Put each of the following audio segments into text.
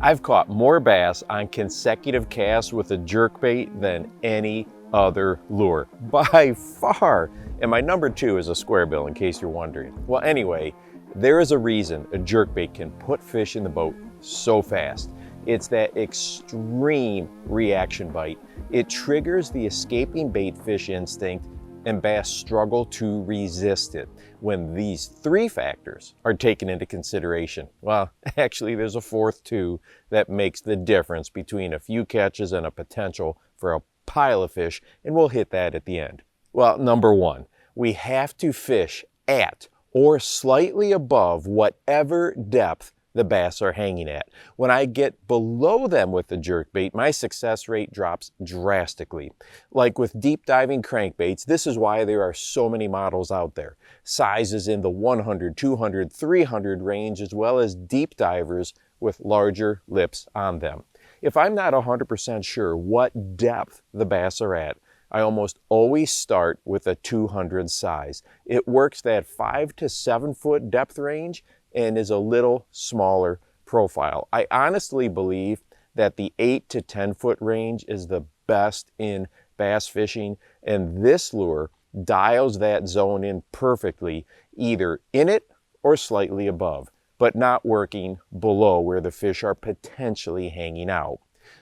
I've caught more bass on consecutive casts with a jerkbait than any other lure, by far. And my number 2 is a square bill, in case you're wondering. Well, anyway, there is a reason a jerkbait can put fish in the boat so fast. It's that extreme reaction bite. It triggers the escaping bait fish instinct, and bass struggle to resist it when these 3 factors are taken into consideration. Well, actually there's a 4th too that makes the difference between a few catches and a potential for a pile of fish, and we'll hit that at the end. Well, number 1, we have to fish at or slightly above whatever depth the bass are hanging at. When I get below them with the jerkbait, my success rate drops drastically. Like with deep diving crankbaits, this is why there are so many models out there. Sizes in the 100, 200, 300 range, as well as deep divers with larger lips on them. If I'm not 100% sure what depth the bass are at, I almost always start with a 200 size. It works that 5 to 7 foot depth range and is a little smaller profile. I honestly believe that the 8 to 10 foot range is the best in bass fishing, and this lure dials that zone in perfectly, either in it or slightly above, but not working below where the fish are potentially hanging out.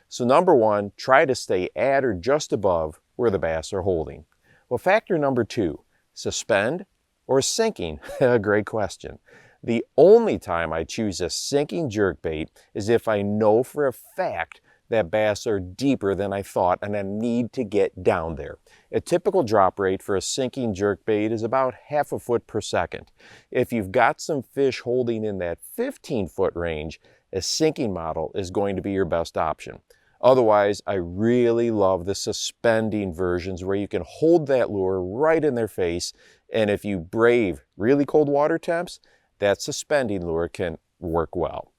So number 1, try to stay at or just above where the bass are holding. Well, factor number 2, suspend or sinking? Great question. The only time I choose a sinking jerkbait is if I know for a fact that bass are deeper than I thought and I need to get down there. A typical drop rate for a sinking jerkbait is about half a foot per second. If you've got some fish holding in that 15-foot range, a sinking model is going to be your best option. Otherwise, I really love the suspending versions where you can hold that lure right in their face, and if you brave really cold water temps, that suspending lure can work well.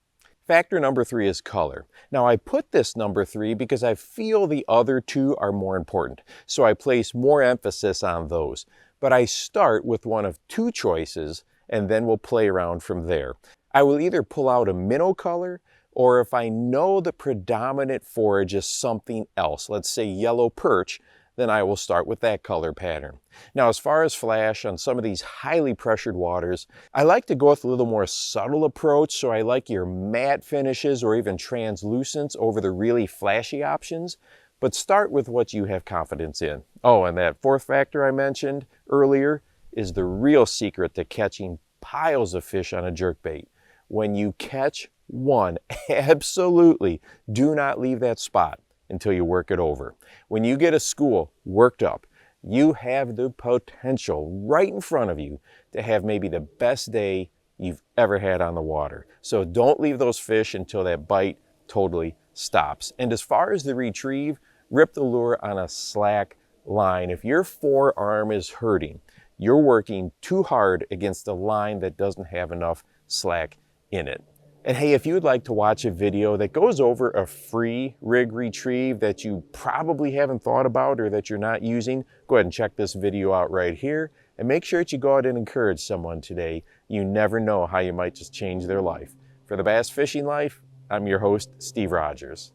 Factor number 3 is color. Now I put this number 3 because I feel the other 2 are more important, so I place more emphasis on those. But I start with one of 2 choices and then we'll play around from there. I will either pull out a minnow color, or if I know the predominant forage is something else, let's say yellow perch, then I will start with that color pattern. Now, as far as flash on some of these highly pressured waters, I like to go with a little more subtle approach, so I like your matte finishes or even translucents over the really flashy options, but start with what you have confidence in. Oh, and that 4th factor I mentioned earlier is the real secret to catching piles of fish on a jerkbait. When you catch one, absolutely do not leave that spot until you work it over. When you get a school worked up, you have the potential right in front of you to have maybe the best day you've ever had on the water. So don't leave those fish until that bite totally stops. And as far as the retrieve, rip the lure on a slack line. If your forearm is hurting, you're working too hard against a line that doesn't have enough slack in it. And hey, if you'd like to watch a video that goes over a free rig retrieve that you probably haven't thought about or that you're not using, go ahead and check this video out right here. And make sure that you go out and encourage someone today. You never know how you might just change their life. For the Bass Fishing Life, I'm your host, Steve Rogers.